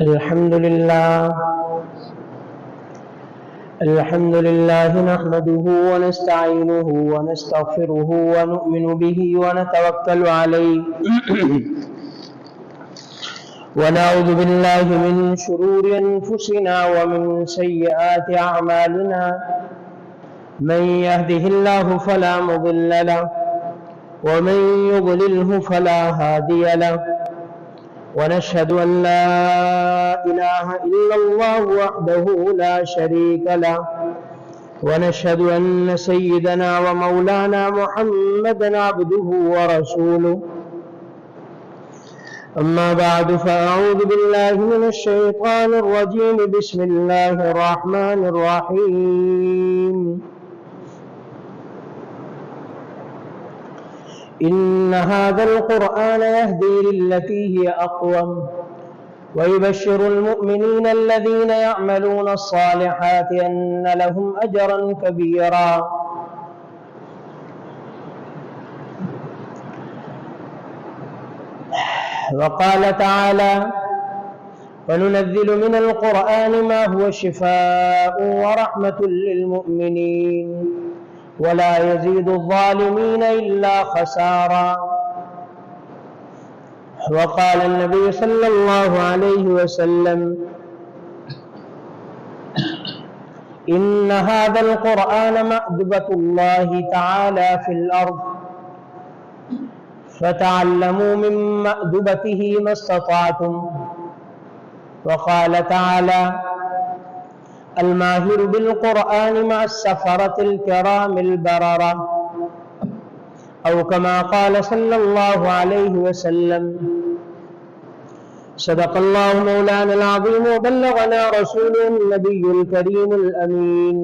الحمد لله نحمده ونستعينه ونستغفره ونؤمن به ونتوكل عليه ونعوذ بالله من شرور أنفسنا ومن سيئات أعمالنا من يهده الله فلا مضل له ومن يضلله فلا هادي له ونشهد أن لا إله إلا الله وحده لا شريك له ونشهد أن سيدنا ومولانا محمدا عبده ورسوله أما بعد فأعوذ بالله من الشيطان الرجيم بسم الله الرحمن الرحيم إن هذا القرآن يهدي للتي هي أقوم ويبشر المؤمنين الذين يعملون الصالحات أن لهم أجرا كبيرا وقال تعالى وننزل من القرآن ما هو شفاء ورحمة للمؤمنين ولا يزيد الظالمين إلا خسارا وقال النبي صلى الله عليه وسلم إن هذا القرآن مأدبة الله تعالى في الأرض فتعلموا من مأدبته ما استطعتم وقال تعالى الماهر بالقرآن مع السفرة الكرام البررة أو كما قال صلى الله عليه وسلم صدق الله مولانا العظيم وبلغنا رسوله النبي الكريم الأمين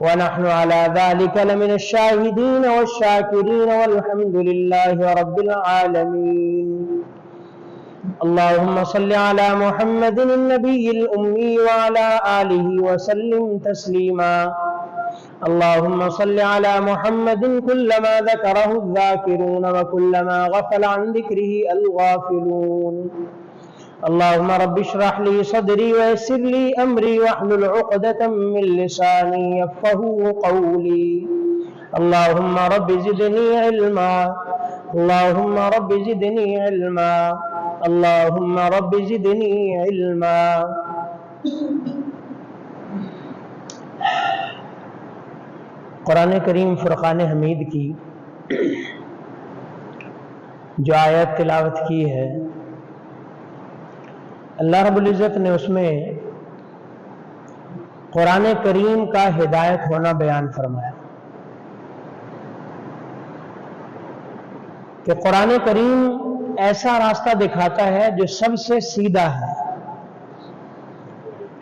ونحن على ذلك لمن الشاهدين والشاكرين والحمد لله رب العالمين اللهم صل على محمد النبي الأمي وعلى آله وسلم تسليما اللهم صل على محمد كلما ذكره الذاكرون وكلما غفل عن ذكره الغافلون اللهم رب اشرح لي صدري ويسر لي أمري واحلل عقدة من لساني يفقهوا قولي اللهم رب زدني علما اللهم رب زدني علما اللهم رب زدنی علما قرآن کریم فرقان حمید کی جو آیت تلاوت کی ہے اللہ رب العزت نے اس میں قرآن کریم کا ہدایت ہونا بیان فرمایا کہ قرآن کریم ایسا راستہ دکھاتا ہے جو سب سے سیدھا ہے،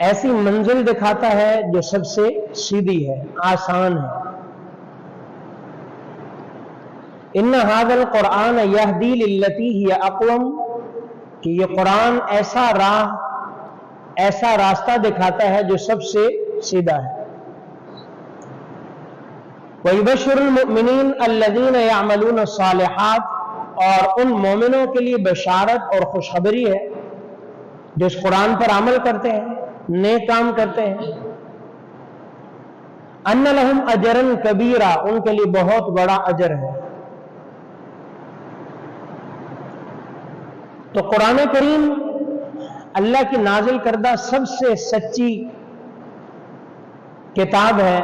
ایسی منزل دکھاتا ہے جو سب سے سیدھی ہے، آسان ہے۔ ان ھذا القرآن یہدی للتی ہی اقوم کہ یہ قرآن ایسا راستہ دکھاتا ہے جو سب سے سیدھا ہے۔ وَيُبَشِّرُ الْمُؤْمِنِينَ الَّذِينَ يَعْمَلُونَ الصَّالِحَاتِ اور ان مومنوں کے لیے بشارت اور خوشخبری ہے جو اس قرآن پر عمل کرتے ہیں، نیک کام کرتے ہیں، ان لہم اجرا کبیرا ان کے لیے بہت بڑا اجر ہے۔ تو قرآن کریم اللہ کی نازل کردہ سب سے سچی کتاب ہے،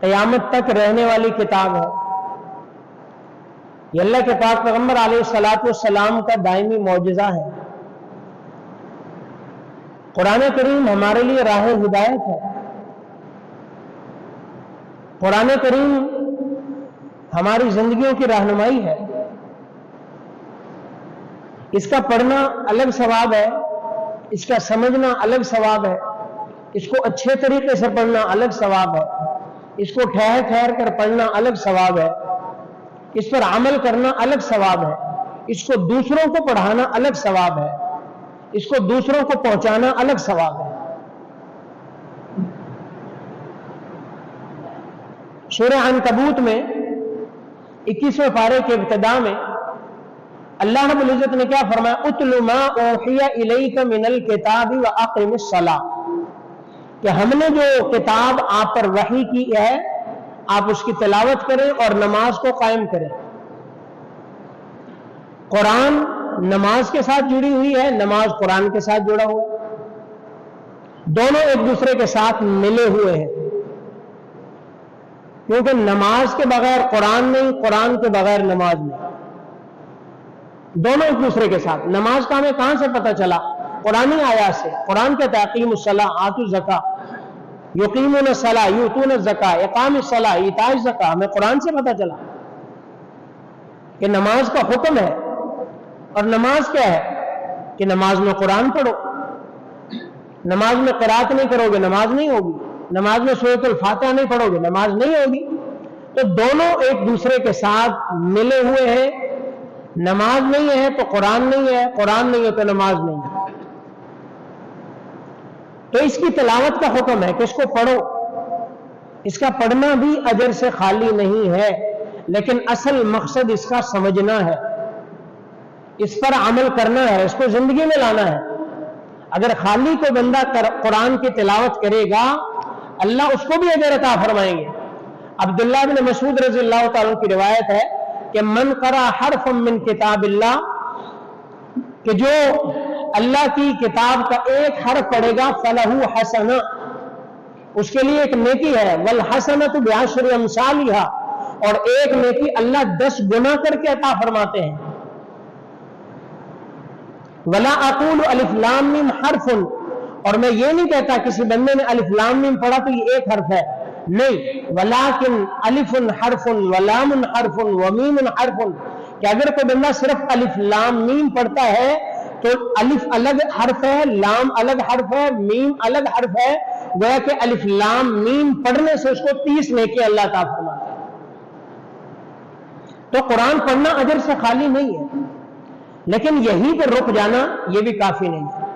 قیامت تک رہنے والی کتاب ہے۔ یہ اللہ کے پاک پیغمبر علیہ الصلوۃ والسلام کا دائمی معجزہ ہے۔ قرآن کریم ہمارے لیے راہ ہدایت ہے۔ قرآن کریم ہماری زندگیوں کی رہنمائی ہے۔ اس کا پڑھنا الگ ثواب ہے، اس کا سمجھنا الگ ثواب ہے، اس کو اچھے طریقے سے پڑھنا الگ ثواب ہے، اس کو ٹھہر ٹھہر کر پڑھنا الگ ثواب ہے، اس پر عمل کرنا الگ ثواب ہے، اس کو دوسروں کو پڑھانا الگ ثواب ہے، اس کو دوسروں کو پہنچانا الگ ثواب ہے۔ سورہ عنکبوت میں 21ویں پارے کے ابتدا میں اللہ رب العزت نے کیا فرمایا؟ اتل ما اوحی الیک من الکتاب واقم الصلاۃ، کہ ہم نے جو کتاب آپ پر وحی کی ہے آپ اس کی تلاوت کریں اور نماز کو قائم کریں۔ قرآن نماز کے ساتھ جڑی ہوئی ہے، نماز قرآن کے ساتھ جڑا ہوا ہے، دونوں ایک دوسرے کے ساتھ ملے ہوئے ہیں، کیونکہ نماز کے بغیر قرآن نہیں، قرآن کے بغیر نماز نہیں، دونوں ایک دوسرے کے ساتھ۔ نماز کا ہمیں کہاں سے پتہ چلا؟ قرآنی آیات سے۔ قرآن کہتا ہے اقیموا الصلاۃ آتوا الزکاۃ یقیمون الصلاۃ یؤتون الزکاۃ اقام الصلاۃ ایتاء الزکاۃ، ہمیں قرآن سے پتہ چلا کہ نماز کا حکم ہے۔ اور نماز کیا ہے؟ کہ نماز میں قرآن پڑھو، نماز میں قرات نہیں کرو گے نماز نہیں ہوگی، نماز میں سورۃ الفاتحہ نہیں پڑھو گے نماز نہیں ہوگی۔ تو دونوں ایک دوسرے کے ساتھ ملے ہوئے ہیں، نماز نہیں ہے تو قرآن نہیں ہے، قرآن نہیں ہے تو نماز نہیں ہے۔ تو اس کی تلاوت کا حکم ہے کہ اس کو پڑھو، اس کا پڑھنا بھی اجر سے خالی نہیں ہے، لیکن اصل مقصد اس کا سمجھنا ہے، اس پر عمل کرنا ہے، اس کو زندگی میں لانا ہے۔ اگر خالی کو بندہ قرآن کی تلاوت کرے گا اللہ اس کو بھی اجر عطا فرمائیں گے۔ عبداللہ بن مسعود رضی اللہ تعالیٰ کی روایت ہے کہ من قرأ حرفا من کتاب اللہ، کہ جو اللہ کی کتاب کا ایک حرف پڑھے گا فلہ حسنہ، اس کے لیے ایک نیکی ہے، والحسنۃ بعشر امثالھا، اور ایک نیکی اللہ 10 گنا کر کے عطا فرماتے ہیں۔ ولا اقول الف لام میم حرف، اور میں یہ نہیں کہتا کسی بندے نے الف لام میم پڑھا تو یہ ایک حرف ہے، نہیں، ولکن الف حرف ولام حرف ومیم حرف، کہ اگر کوئی بندہ صرف الف لام میم پڑھتا ہے تو الف الگ حرف ہے، لام الگ حرف ہے، میم الگ حرف ہے، گویا کہ الف لام میم پڑھنے سے اس کو 30 نیکی اللہ تعالیٰ فرماتا ہے۔ تو قرآن پڑھنا اجر سے خالی نہیں ہے، لیکن یہی پر رک جانا یہ بھی کافی نہیں ہے۔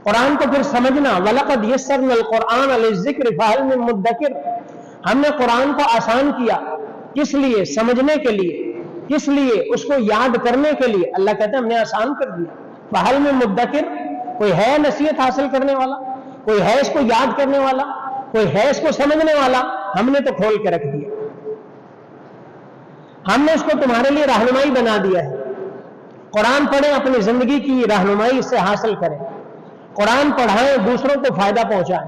قرآن کو پھر سمجھنا، وَلَقَدْ يَسَّرْنَا الْقُرْآنَ لِلذِّكْرِ فَهَلْ مِن مُدَّكِرٍ، ہم نے قرآن کو آسان کیا، کس لیے؟ سمجھنے کے لیے، کس لیے؟ اس کو یاد کرنے کے لیے۔ اللہ کہتے ہیں ہم نے آسان کر دیا۔ فَهَلْ مِن مُدَّكِرٍ، کوئی ہے نصیحت حاصل کرنے والا، کوئی ہے اس کو یاد کرنے والا، کوئی ہے اس کو سمجھنے والا؟ ہم نے تو کھول کے رکھ دیا، ہم نے اس کو تمہارے لیے رہنمائی بنا دیا ہے۔ قرآن پڑھیں، اپنی زندگی کی رہنمائی اس سے حاصل کریں، قرآن پڑھائیں، دوسروں کو فائدہ پہنچائیں۔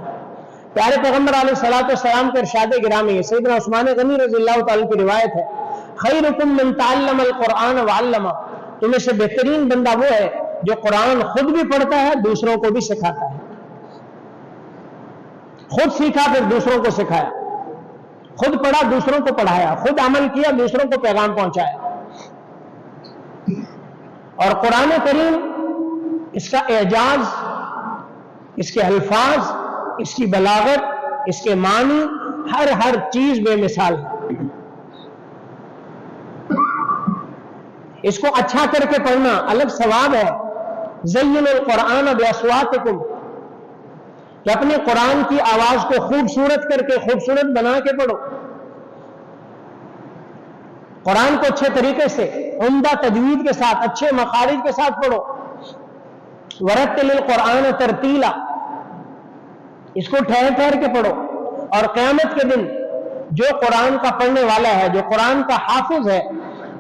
پیارے پیغمبر علیہ الصلوۃ والسلام کے ارشاد گرامی ہے، سیدنا عثمان غنی رضی اللہ تعالیٰ کی روایت ہے، خیرکم من تعلم القرآن وعلمہ، تم میں سے بہترین بندہ وہ ہے جو قرآن خود بھی پڑھتا ہے دوسروں کو بھی سکھاتا ہے۔ خود سیکھا پھر دوسروں کو سکھایا، خود پڑھا دوسروں کو پڑھایا، خود عمل کیا دوسروں کو پیغام پہنچایا۔ اور قرآن کریم، اس کا اعجاز، اس کے الفاظ، اس کی بلاغت، اس کے معنی، ہر چیز بے مثال ہے۔ اس کو اچھا کر کے پڑھنا الگ ثواب ہے۔ زینوا القرآن باصواتکم، کہ اپنے قرآن کی آواز کو خوبصورت کر کے، خوبصورت بنا کے پڑھو، قرآن کو اچھے طریقے سے، عمدہ تجوید کے ساتھ، اچھے مخارج کے ساتھ پڑھو۔ ورتل القرآن ترتیلا، اس کو ٹھہر ٹھہر کے پڑھو۔ اور قیامت کے دن جو قرآن کا پڑھنے والا ہے، جو قرآن کا حافظ ہے،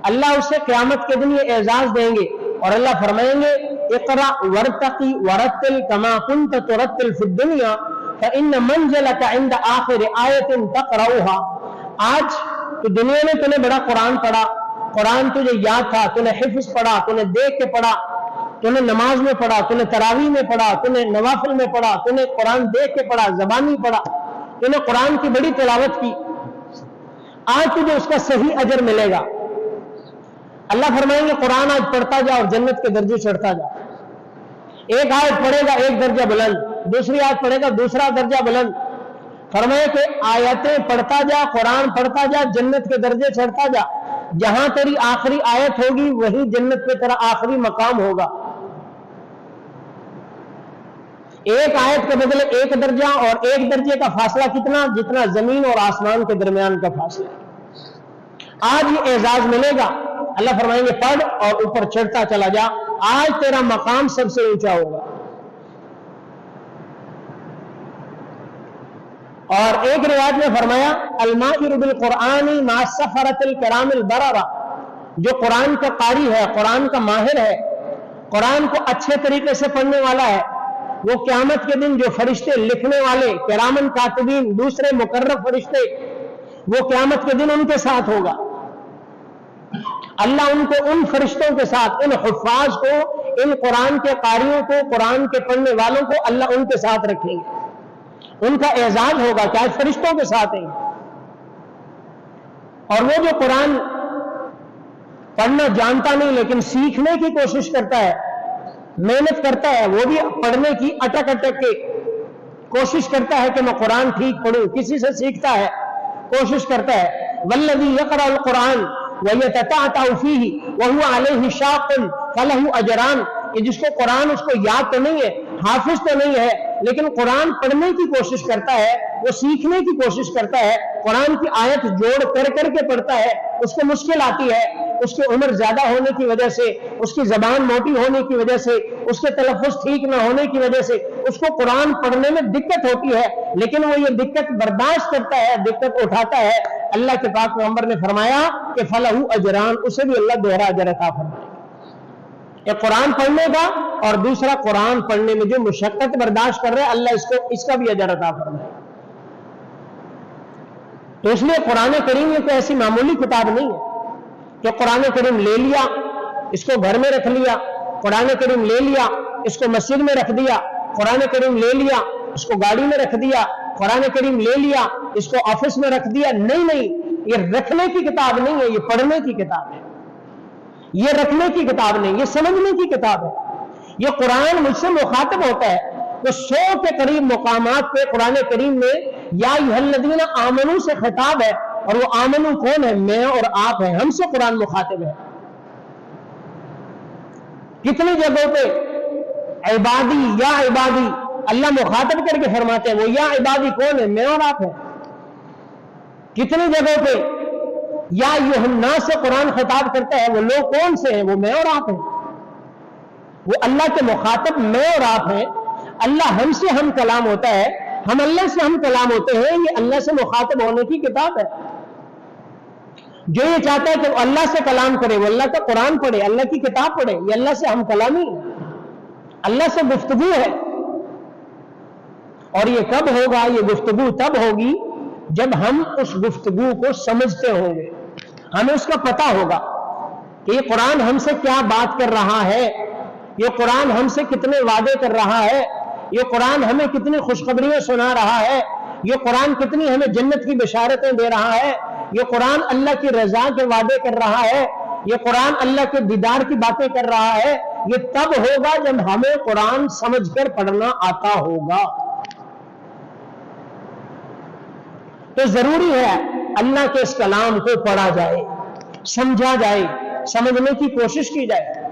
اللہ اسے قیامت کے دن یہ اعزاز دیں گے، اور اللہ فرمائیں گے اقرأ ورتقی ورتل کما کنت ترتل فی الدنیا فإن منزلک عند آخر آیت تقرأها، آج تو دنیا میں تو نے بڑا قرآن پڑھا، قرآن تجھے یاد تھا، تو نے حفظ پڑھا، تو نے دیکھ کے پڑھا، تو نے نماز میں پڑھا، تو نے تراویح میں پڑھا، تو نے نوافل میں پڑھا، تو نے قرآن دیکھ کے پڑھا، زبانی پڑھا، تو نے قرآن کی بڑی تلاوت کی، آج تجھے اس کا صحیح اجر ملے گا۔ اللہ فرمائیں گے قرآن آج پڑھتا جا اور جنت کے درجے چڑھتا جا، ایک آیت پڑھے گا ایک درجہ بلند، دوسری آیت پڑھے گا دوسرا درجہ بلند۔ فرمائے کہ آیتیں پڑھتا جا، قرآن پڑھتا جا، جنت کے درجے چڑھتا جا، جہاں تیری آخری آیت ہوگی وہی جنت پہ تیرا آخری مقام ہوگا۔ ایک آیت کے بدلے ایک درجہ، اور ایک درجے کا فاصلہ کتنا؟ جتنا زمین اور آسمان کے درمیان کا فاصلہ ہے۔ آج یہ اعزاز ملے گا، اللہ فرمائیں گے پڑھ اور اوپر چڑھتا چلا جا، آج تیرا مقام سب سے اونچا ہوگا۔ اور ایک روایت میں فرمایا الماہر بالقرآن مع السفرۃ الکرام البررہ، جو قرآن کا قاری ہے، قرآن کا ماہر ہے، قرآن کو اچھے طریقے سے پڑھنے والا ہے، وہ قیامت کے دن جو فرشتے لکھنے والے کرامن کاتبین دوسرے مقرب فرشتے، وہ قیامت کے دن ان کے ساتھ ہوگا۔ اللہ ان کو، ان فرشتوں کے ساتھ، ان حفاظ کو، ان قرآن کے قاریوں کو، قرآن کے پڑھنے والوں کو اللہ ان کے ساتھ رکھیں گے، ان کا اعزاز ہوگا کہ آج فرشتوں کے ساتھ ہیں۔ اور وہ جو قرآن پڑھنا جانتا نہیں لیکن سیکھنے کی کوشش کرتا ہے، محنت کرتا ہے، وہ بھی پڑھنے کی اٹک اٹک کے کوشش کرتا ہے کہ میں قرآن ٹھیک پڑھوں، کسی سے سیکھتا ہے، کوشش کرتا ہے۔ والذی یقرأ القرآن ویتتعتع فیہ وہو علیہ شاق فلہ اجران، کہ جس کو قرآن اس کو یاد تو نہیں ہے، حافظ تو نہیں ہے، لیکن قرآن پڑھنے کی کوشش کرتا ہے، وہ سیکھنے کی کوشش کرتا ہے، قرآن کی آیت جوڑ کر کر کے پڑھتا ہے، اس کو مشکل آتی ہے، اس کی عمر زیادہ ہونے کی وجہ سے، اس کی زبان موٹی ہونے کی وجہ سے، اس کے تلفظ ٹھیک نہ ہونے کی وجہ سے اس کو قرآن پڑھنے میں دقت ہوتی ہے، لیکن وہ یہ دقت برداشت کرتا ہے، دقت اٹھاتا ہے۔ اللہ کے پاک پیغمبر نے فرمایا کہ فلہ اجران، اسے بھی اللہ دوہرا اجر عطا فرمائے گا۔ ایک قرآن پڑھنے کا اور دوسرا قرآن پڑھنے میں جو مشقت برداشت کر رہے ہیں، اللہ اس کا بھی اجر عطا فرمائے گا۔ تو اس لیے قرآن کریم یہ کوئی ایسی معمولی کتاب نہیں ہے کہ قرآن کریم لے لیا، اس کو گھر میں رکھ لیا، قرآن کریم لے لیا، اس کو مسجد میں رکھ دیا، قرآن کریم لے لیا، اس کو گاڑی میں رکھ دیا، قرآن کریم لے لیا، اس کو آفس میں رکھ دیا۔ نہیں، یہ رکھنے کی کتاب نہیں ہے، یہ پڑھنے کی کتاب ہے۔ یہ رکھنے کی کتاب نہیں، یہ سمجھنے کی کتاب ہے۔ یہ قرآن مجھ سے مخاطب ہوتا ہے، تو 100 کے قریب مقامات پہ قرآن کریم میں یا ایھا الذین آمنو سے خطاب ہے، اور وہ آمنو کون ہے؟ میں اور آپ ہیں، ہم سے قرآن مخاطب ہے۔ کتنی جگہوں پہ عبادی یا عبادی اللہ مخاطب کر کے فرماتے ہیں، وہ یا عبادی کون ہے؟ میں اور آپ ہیں۔ کتنی جگہوں پہ یا ایھا الناس سے قرآن خطاب کرتا ہے، وہ لوگ کون سے ہیں؟ وہ میں اور آپ ہیں۔ وہ اللہ کے مخاطب میں اور آپ ہیں۔ اللہ ہم سے ہم کلام ہوتا ہے، ہم اللہ سے ہم کلام ہوتے ہیں، یہ اللہ سے مخاطب ہونے کی کتاب ہے۔ جو یہ چاہتا ہے کہ وہ اللہ سے کلام کرے، وہ اللہ کا قرآن پڑھے، اللہ کی کتاب پڑھے، یہ اللہ سے ہم کلامی ہے، اللہ سے گفتگو ہے۔ اور یہ کب ہوگا؟ یہ گفتگو تب ہوگی جب ہم اس گفتگو کو سمجھتے ہوں گے، ہمیں اس کا پتہ ہوگا کہ یہ قرآن ہم سے کیا بات کر رہا ہے، یہ قرآن ہم سے کتنے وعدے کر رہا ہے، یہ قرآن ہمیں کتنی خوشخبریاں سنا رہا ہے، یہ قرآن کتنی ہمیں جنت کی بشارتیں دے رہا ہے، یہ قرآن اللہ کی رضا کے وعدے کر رہا ہے، یہ قرآن اللہ کے دیدار کی باتیں کر رہا ہے۔ یہ تب ہوگا جب ہمیں قرآن سمجھ کر پڑھنا آتا ہوگا۔ تو ضروری ہے اللہ کے اس کلام کو پڑھا جائے، سمجھا جائے، سمجھنے کی کوشش کی جائے۔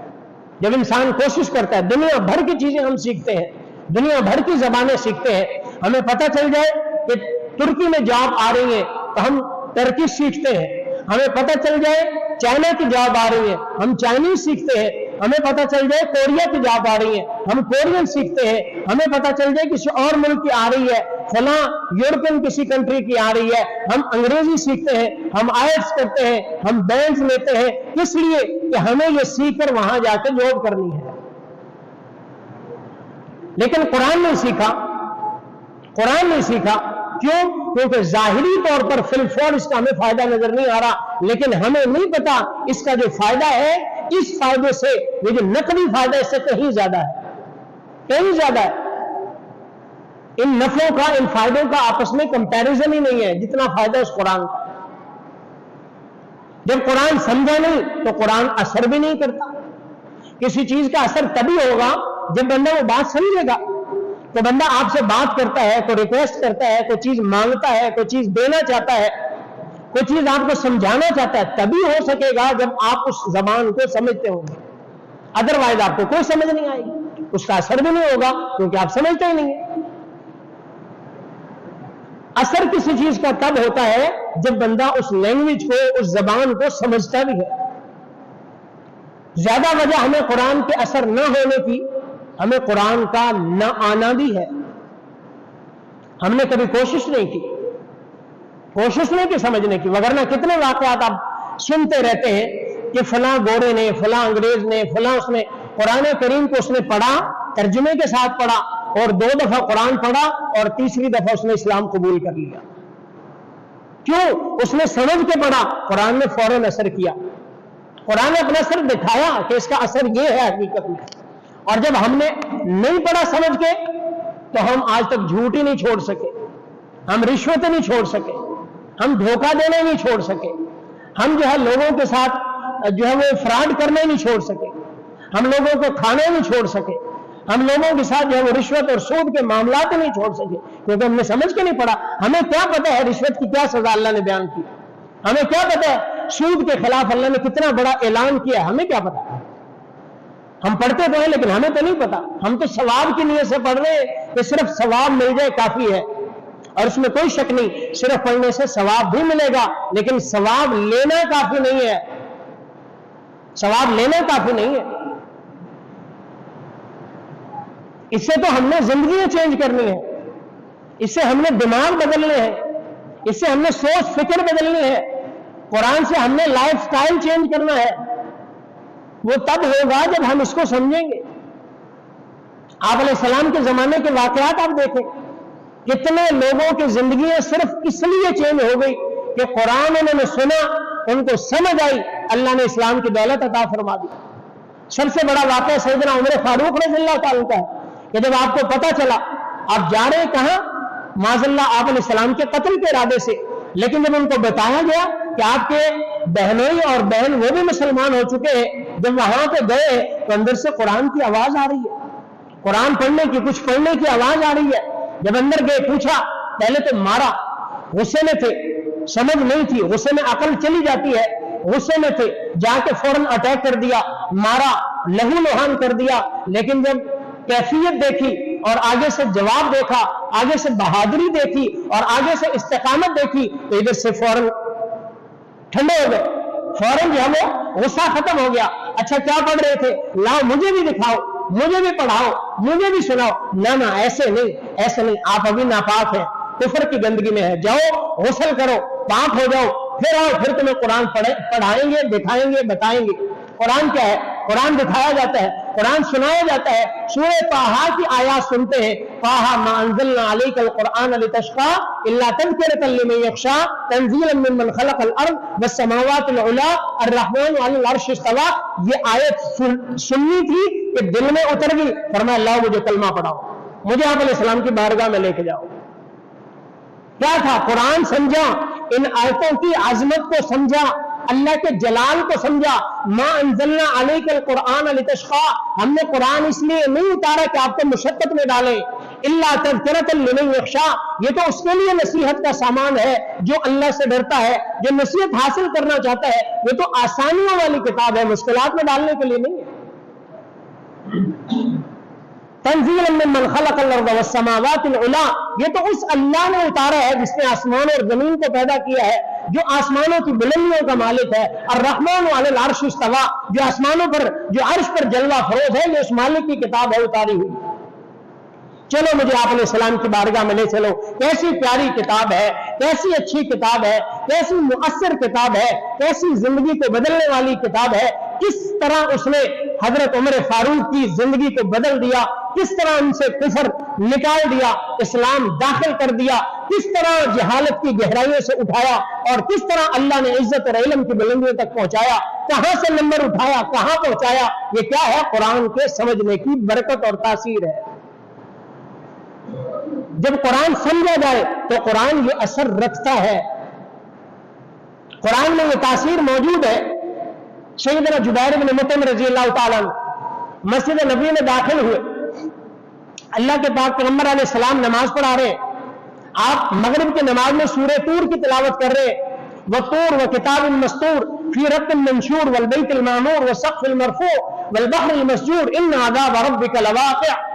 جب انسان کوشش کرتا ہے، دنیا بھر کی چیزیں ہم سیکھتے ہیں، دنیا بھر کی زبانیں سیکھتے ہیں، ہمیں پتہ چل جائے کہ ترکی میں جاب آ رہی ہے تو ہم ترکی سیکھتے ہیں، ہمیں پتہ چل جائے چائنا کی جاب آ رہی ہے، ہم چائنیز سیکھتے ہیں، ہمیں پتہ چل جائے کوریا کی جاب آ رہی ہے، ہم کورین سیکھتے ہیں، ہمیں پتہ چل جائے کسی اور ملک کی آ رہی ہے، فلاں یورپین کسی کنٹری کی آ رہی ہے، ہم انگریزی سیکھتے ہیں، ہم آئلٹس کرتے ہیں، ہم بینڈ لیتے ہیں، اس لیے کہ ہمیں یہ سیکھ کر وہاں جا کے جاب کرنی ہے۔ لیکن قرآن نہیں سیکھا، قرآن نہیں سیکھا، کیوں؟ کیونکہ ظاہری طور پر فی الفور اس کا ہمیں فائدہ نظر نہیں آ رہا، لیکن ہمیں نہیں پتا اس کا جو فائدہ ہے، اس فائدے سے یہ جو نقلی فائدہ اس سے کہیں زیادہ ہے، کہیں زیادہ ہے۔ ان نفعوں کا، ان فائدوں کا آپس میں کمپیریزن ہی نہیں ہے جتنا فائدہ اس قرآن کا۔ جب قرآن سمجھا نہیں تو قرآن اثر بھی نہیں کرتا۔ کسی چیز کا اثر تبھی ہوگا جب بندہ وہ بات سمجھے گا۔ تو بندہ آپ سے بات کرتا ہے، کوئی ریکویسٹ کرتا ہے، کوئی چیز مانگتا ہے، کوئی چیز دینا چاہتا ہے، کوئی چیز آپ کو سمجھانا چاہتا ہے، تبھی ہو سکے گا جب آپ اس زبان کو سمجھتے ہوں گے، ادروائز آپ کو کوئی سمجھ نہیں آئے گی، اس کا اثر بھی نہیں ہوگا کیونکہ آپ سمجھتے ہی نہیں ہیں۔ اثر کسی چیز کا تب ہوتا ہے جب بندہ اس لینگویج کو، اس زبان کو سمجھتا بھی ہے۔ زیادہ وجہ ہمیں قرآن کے اثر نہ ہونے کی ہمیں قرآن کا نہ آنا بھی ہے. ہم نے کبھی کوشش نہیں کی سمجھنے کی، وگرنہ کتنے واقعات آپ سنتے رہتے ہیں کہ فلاں گورے نے، فلاں انگریز نے، فلاں اس نے قرآن کریم کو اس نے پڑھا، ترجمے کے ساتھ پڑھا، اور 2 دفعہ قرآن پڑھا اور تیسری دفعہ اس نے اسلام قبول کر لیا. کیوں؟ اس نے سمجھ کے پڑھا، قرآن نے فوراً اثر کیا، قرآن نے اپنا اثر دکھایا کہ اس کا اثر یہ ہے حقیقت میں. اور جب ہم نے نہیں پڑھا سمجھ کے تو ہم آج تک جھوٹ ہی نہیں چھوڑ سکے، ہم رشوت نہیں چھوڑ سکے، ہم دھوکہ دینا نہیں چھوڑ سکے، ہم جو ہے لوگوں کے ساتھ جو ہے وہ فراڈ کرنا نہیں چھوڑ سکے، ہم لوگوں کو کھانا نہیں چھوڑ سکے، ہم لوگوں کے ساتھ جو ہے وہ رشوت اور سود کے معاملات نہیں چھوڑ سکے، کیونکہ ہم نے سمجھ کے نہیں پڑھا. ہمیں کیا پتہ ہے رشوت کی کیا سزا اللہ نے بیان کی، ہمیں کیا پتہ ہے سود کے خلاف اللہ نے کتنا بڑا اعلان کیا ہے، ہمیں کیا پتہ. ہم پڑھتے تو ہیں لیکن ہمیں تو نہیں پتا. ہم تو ثواب کی نیت سے پڑھ رہے ہیں کہ صرف ثواب مل جائے کافی ہے، اور اس میں کوئی شک نہیں صرف پڑھنے سے ثواب بھی ملے گا، لیکن ثواب لینا کافی نہیں ہے، ثواب لینا کافی نہیں ہے. اس سے تو ہم نے زندگیاں چینج کرنی ہے، اس سے ہم نے دماغ بدلنے ہیں، اس سے ہم نے سوچ فکر بدلنی ہے، قرآن سے ہم نے لائف سٹائل چینج کرنا ہے. وہ تب ہوگا جب ہم اس کو سمجھیں گے. آپ علیہ السلام کے زمانے کے واقعات آپ دیکھیں، کتنے لوگوں کی زندگیاں صرف اس لیے چینج ہو گئی کہ قرآن انہوں نے سنا، ان کو سمجھ آئی، اللہ نے اسلام کی دولت عطا فرما دی. سب سے بڑا واقعہ سیدنا عمر فاروق رضی اللہ تعالیٰ کا ہے کہ جب آپ کو پتا چلا آپ جا رہے کہاں، معاذ اللہ آپ علیہ السلام کے قتل کے ارادے سے، لیکن جب ان کو بتایا گیا کہ آپ کے بہنوئی اور بہن وہ بھی مسلمان ہو چکے ہیں، جب وہاں پہ گئے تو اندر سے قرآن کی آواز آ رہی ہے، قرآن پڑھنے کی، کچھ پڑھنے کی آواز آ رہی ہے. جب اندر گئے پوچھا، پہلے تو مارا، غصے میں تھے، سمجھ نہیں تھی، غصے میں عقل چلی جاتی ہے، غصے میں تھے، جا کے فوراً اٹیک کر دیا، مارا، لہو لہان کر دیا. لیکن جب کیفیت دیکھی اور آگے سے جواب دیکھا، آگے سے بہادری دیکھی اور آگے سے استقامت دیکھی تو ادھر سے فوراً ٹھنڈے ہو گئے، فوراً جو ہے وہ غصہ ختم ہو گیا. اچھا کیا پڑھ رہے تھے؟ لاؤ مجھے بھی دکھاؤ، مجھے بھی پڑھاؤ، مجھے بھی سناؤ. نہ ایسے نہیں، ایسے نہیں، آپ ابھی ناپاک ہیں، کفر کی گندگی میں ہے، جاؤ غسل کرو، پاک ہو جاؤ، پھر آؤ، پھر تمہیں قرآن پڑھائیں گے، دکھائیں گے، بتائیں گے. قرآن کیا ہے؟ قرآن دکھایا جاتا ہے، قرآن سنایا جاتا ہے. سورہ طٰہٰ کی آیات سنتے ہیں، طٰہٰ ما انزلنا علیک القرآن لتشقیٰ الا تذکرۃ لمن یخشیٰ تنزیلا ممن خلق الارض والسماوات العلی الرحمن علی العرش استویٰ. یہ آیت سننی تھی کہ دل میں اتر گئی. فرمایا اللہ مجھے کلمہ پڑھاؤ، مجھے آپ علیہ السلام کی بارگاہ میں لے کے جاؤ. کیا تھا؟ قرآن سمجھا، ان آیتوں کی عظمت کو سمجھا، اللہ کے جلال کو سمجھا. ما انزلنا علیک القرآن لتشقیٰ، ہم نے قرآن اس لیے نہیں اتارا کہ آپ کو مشقت میں ڈالیں. الا تذکرۃ لمن یخشیٰ، یہ تو اس کے لیے نصیحت کا سامان ہے جو اللہ سے ڈرتا ہے، جو نصیحت حاصل کرنا چاہتا ہے. یہ تو آسانیوں والی کتاب ہے، مشکلات میں ڈالنے کے لیے نہیں ہے. تنزیلا ممن خلق الارض والسماوات العلی، یہ تو اس اللہ نے اتارا ہے جس نے آسمان اور زمین کو پیدا کیا ہے، جو آسمانوں کی بلندیوں کا مالک ہے. الرحمن علی العرش استویٰ، جو آسمانوں پر، جو عرش پر جلوہ فروز ہے، یہ اس مالک کی کتاب ہے اتاری ہوئی. چلو مجھے آپ علیہ السلام کی بارگاہ میں لے چلو. کیسی پیاری کتاب ہے، کیسی اچھی کتاب ہے، کیسی مؤثر کتاب ہے، کیسی زندگی کو بدلنے والی کتاب ہے. کس طرح اس نے حضرت عمر فاروق کی زندگی کو بدل دیا، کس طرح ان سے کفر نکال دیا، اسلام داخل کر دیا، کس طرح جہالت کی گہرائیوں سے اٹھایا، اور کس طرح اللہ نے عزت اور علم کی بلندیوں تک پہنچایا. کہاں سے نمبر اٹھایا، کہاں پہنچایا. یہ کیا ہے؟ قرآن کے سمجھنے کی برکت اور تاثیر ہے. جب قرآن سمجھا جائے تو قرآن یہ اثر رکھتا ہے، قرآن میں یہ تاثیر موجود ہے. سیدنا جبیر بن مطعم رضی اللہ تعالیٰ مسجد نبی میں داخل ہوئے، اللہ کے پاک پیغمبر علیہ السلام نماز پڑھا رہے ہیں. آپ مغرب کی نماز میں سورہ طور کی تلاوت کر رہے ہیں. وَالطُّورِ وَكِتَابٍ مَّسْطُورٍ فِي رَقٍّ مَّنشُورٍ وَالْبَيْتِ الْمَعْمُورِ وَالسَّقْفِ الْمَرْفُوعِ وَالْبَحْرِ الْمَسْجُورِ إِنَّ عَذَابَ رَبِّكَ لَوَاقِعٌ.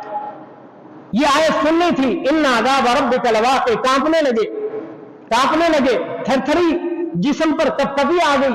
یہ آیت سننی تھی، ان عذاب ربک لواقع. کانپنے لگے، تھر تھری جسم پر کپکپی آ گئی.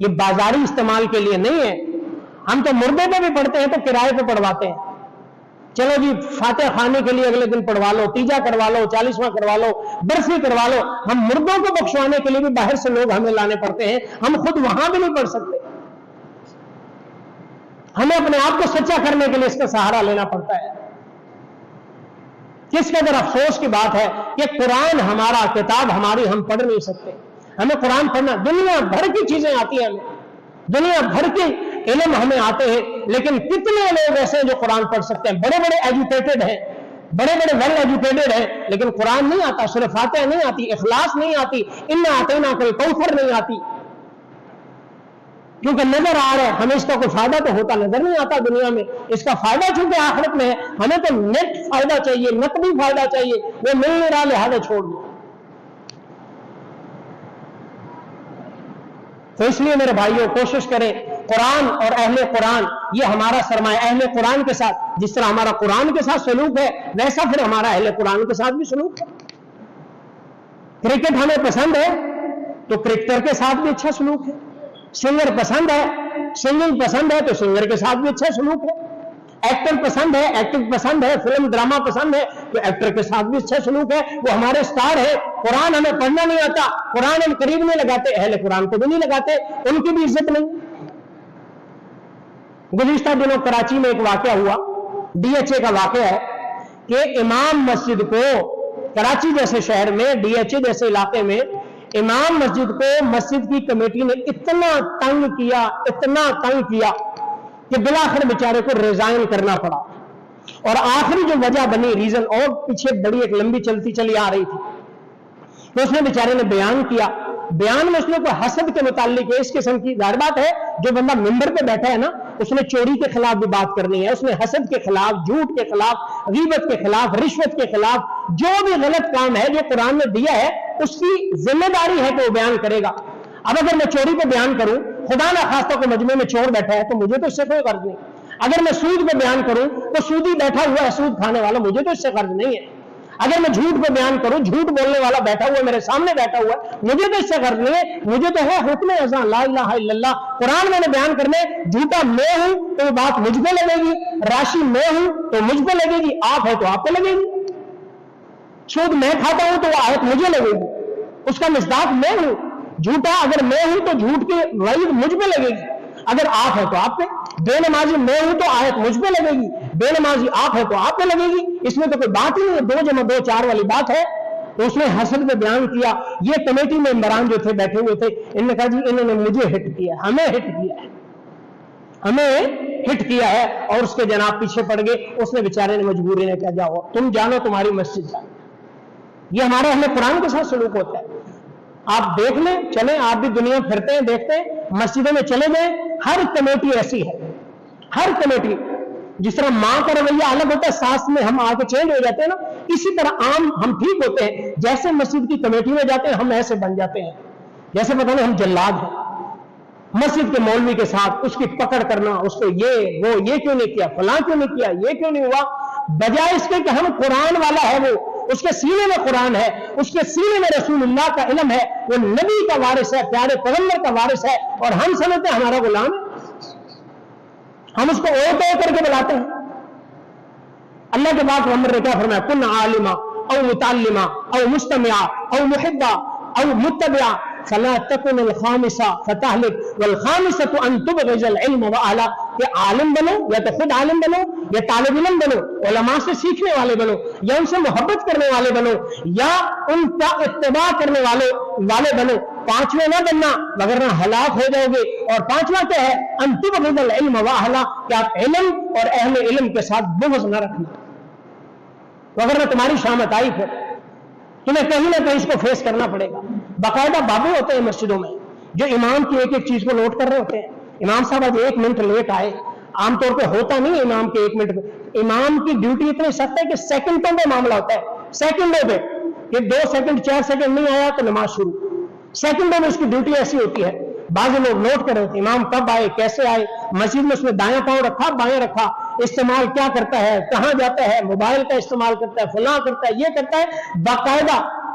یہ بازاری استعمال کے لیے نہیں ہے. ہم تو مردے پہ بھی پڑھتے ہیں تو کرائے پہ پڑھواتے ہیں. چلو جی فاتحہ خانے کے لیے اگلے دن پڑھوا لو, تیجا کروا لو, 40واں کروا لو, برسی کروا لو. ہم مردوں کو بخشوانے کے لیے بھی باہر سے لوگ ہمیں لانے پڑتے ہیں, ہم خود وہاں بھی نہیں پڑھ سکتے. ہمیں اپنے آپ کو سچا کرنے کے لیے اس کا سہارا لینا پڑتا ہے. کس قدر افسوس کی بات ہے کہ قرآن ہمارا کتاب ہماری ہم پڑھ نہیں سکتے. ہمیں قرآن پڑھنا, دنیا بھر کی چیزیں آتی ہیں, ہمیں دنیا بھر کے علم ہمیں آتے ہیں, لیکن کتنے لوگ ایسے ہیں جو قرآن پڑھ سکتے ہیں, بڑے بڑے ایجوکیٹڈ ہیں, بڑے بڑے ویل ایجوکیٹڈ ہیں, لیکن قرآن نہیں آتا, سورہ فاتحہ نہیں آتی, اخلاص نہیں آتی, انا اعطیناک الکوثر نہیں آتی. کیونکہ نظر آ رہا ہے, ہمیں اس کا کوئی فائدہ تو ہوتا نظر نہیں آتا دنیا میں. اس کا فائدہ چونکہ آخرت میں ہے, ہمیں تو نیٹ فائدہ چاہیے, نقدی فائدہ چاہیے, وہ مل نہیں رہا, لہذا چھوڑ دو. تو اس لیے میرے بھائیوں کوشش کریں, قرآن اور اہل قرآن یہ ہمارا سرمایہ. اہل قرآن کے ساتھ جس طرح ہمارا قرآن کے ساتھ سلوک ہے, ویسا پھر ہمارا اہل قرآن کے ساتھ بھی سلوک ہے. کرکٹ ہمیں پسند ہے تو کرکٹر کے ساتھ بھی اچھا سلوک ہے. سنگر پسند ہے, سنگنگ پسند ہے تو سنگر کے ساتھ بھی اچھا سلوک ہے. ایکٹر پسند ہے, ایکٹنگ پسند ہے, فلم ڈرامہ پسند ہے تو ایکٹر کے ساتھ بھی اچھا سلوک ہے. وہ ہمارے سٹار ہے. قرآن ہمیں پڑھنا نہیں آتا, قرآن ہم قریب نہیں لگاتے, اہل قرآن کو بھی نہیں لگاتے, ان کی بھی عزت نہیں. گزشتہ دنوں کراچی میں ایک واقعہ ہوا, ڈی ایچ اے کا واقعہ ہے کہ امام مسجد کو, کراچی جیسے شہر میں ڈی ایچ اے جیسے علاقے میں امام مسجد کو مسجد کی کمیٹی نے اتنا تنگ کیا کہ بالآخر بیچارے کو ریزائن کرنا پڑا. اور آخری جو وجہ بنی, ریزن اور پیچھے بڑی ایک لمبی چلتی چلی آ رہی تھی, تو اس نے بیچارے نے بیان کیا. بیان میں اس نے کوئی حسد کے متعلق اس قسم کی, ظاہر بات ہے جو بندہ ممبر پہ بیٹھا ہے نا, اس نے چوری کے خلاف بھی بات کرنی ہے, اس نے حسد کے خلاف, جھوٹ کے خلاف, غیبت کے خلاف, رشوت کے خلاف, جو بھی غلط کام ہے جو قرآن نے دیا ہے اس کی ذمہ داری ہے کہ وہ بیان کرے گا. اب اگر میں چوری پہ بیان کروں, خدا نہ خواستہ کوئی مجمع میں چور بیٹھا ہے تو مجھے تو اس سے کوئی غرض نہیں. اگر میں سود پہ بیان کروں تو سودی بیٹھا ہوا ہے, سود کھانے والا, مجھے تو اس سے غرض نہیں ہے. اگر میں جھوٹ پہ بیان کروں, جھوٹ بولنے والا بیٹھا ہوا ہے میرے سامنے بیٹھا ہوا ہے, مجھے تو اس سے غرض نہیں ہے. مجھے تو ہے حکم اذان لا الہ الا اللہ, قرآن میں نے بیان کرنے. جھوٹا میں ہوں تو بات مجھ پہ لگے گی, راشی میں ہوں تو مجھ پہ لگے گی, آپ ہے تو آپ پہ لگے گی. سود میں کھاتا ہوں تو وہ آیت مجھے لگے گی, اس کا مصداق میں ہوں. جھوٹا اگر میں ہوں تو جھوٹ کی وعید مجھ پہ لگے گی, اگر آپ ہے تو آپ پہ. بے نمازی میں ہوں تو آیت مجھ پہ لگے گی, بے نمازی آپ ہے تو آپ پہ لگے گی. اس میں تو کوئی بات ہی نہیں ہے, 2 × 2 = 4 والی بات ہے. تو اس نے حسد میں بیان کیا. یہ کمیٹی میں ممبران جو تھے بیٹھے ہوئے تھے, انہوں نے کہا جی انہوں نے مجھے ہٹ کیا, ہمیں ہٹ کیا ہے, ہمیں ہٹ کیا ہے. اور اس کے جناب پیچھے پڑ گئے. اس نے بیچارے نے مجبوری نے کہا جاؤ تم جانو تمہاری مسجد جانو. یہ ہمارے اہل قرآن کے ساتھ سلوک ہوتا ہے. آپ دیکھ لیں, چلیں, آپ بھی دنیا پھرتے ہیں, دیکھتے ہیں, مسجدوں میں چلے گئے, ہر کمیٹی ایسی ہے, ہر کمیٹی. جس طرح ماں کا رویہ الگ ہوتا ہے, ساس میں ہم آ کے چینج ہو جاتے ہیں نا, اسی طرح عام ہم ٹھیک ہوتے ہیں. جیسے مسجد کی کمیٹی میں جاتے ہیں ہم ایسے بن جاتے ہیں جیسے پتہ نہیں ہم جلاد ہیں. مسجد کے مولوی کے ساتھ اس کی پکڑ کرنا, اس کو یہ وہ یہ کیوں نہیں کیا, فلاں کیوں نہیں کیا, یہ کیوں نہیں ہوا, بجائے اس کے کہ ہم قرآن والا ہے, وہ اس کے سینے میں قرآن ہے, اس کے سینے میں رسول اللہ کا علم ہے, وہ نبی کا وارث ہے, پیارے پیغمبر کا وارث ہے, اور ہم سمجھتے ہیں ہمارا غلام ہے. ہم اس کو اوتے کر کے بلاتے ہیں. اللہ کے پاک پیغمبر نے کیا فرمایا, کن عالما او متعلما او مستمعا او محبا او متبعا فلا تکن الخامسہ فتہلک والخامسۃ ان تبغض العلم واہلہ. کہ عالم بنو, یا تو خود عالم بنو, یا طالب علم بنو, علماء سے سیکھنے والے بنو, یا ان سے محبت کرنے والے بنو, یا ان کا اتباع کرنے والے بنو. 5ویں نہ بننا وگرنہ ہلاک ہو جاؤ گے. اور 5واں کیا ہے, ان تبغض العلم واہلہ, کہ آپ علم اور اہل علم کے ساتھ بغض نہ رکھنا, وگرنہ تمہاری شامت آئی, پھر تمہیں کہیں نہ کہیں اس کو فیس کرنا پڑے گا. باقاعدہ بابے ہوتے ہیں مسجدوں میں جو امام کی ایک ایک چیز کو نوٹ کر رہے ہوتے ہیں. امام صاحب آج 1 منٹ لیٹ آئے, عام طور پہ ہوتا نہیں امام کے 1 منٹ. امام کی ڈیوٹی اتنی سخت ہے کہ سیکنڈوں میں معاملہ ہوتا ہے, سیکنڈوں پہ, کہ 2 سیکنڈ 4 سیکنڈ نہیں آیا تو نماز شروع. سیکنڈوں میں اس کی ڈیوٹی ایسی ہوتی ہے. بعض لوگ نوٹ کر رہے تھے امام کب آئے, کیسے آئے, مسجد میں اس نے دایاں پاؤں رکھا, بایاں رکھا, استعمال کیا کرتا ہے, کہاں جاتا ہے, موبائل کا استعمال کرتا ہے, فلاں کرتا ہے, یہ کرتا ہے. باقاعدہ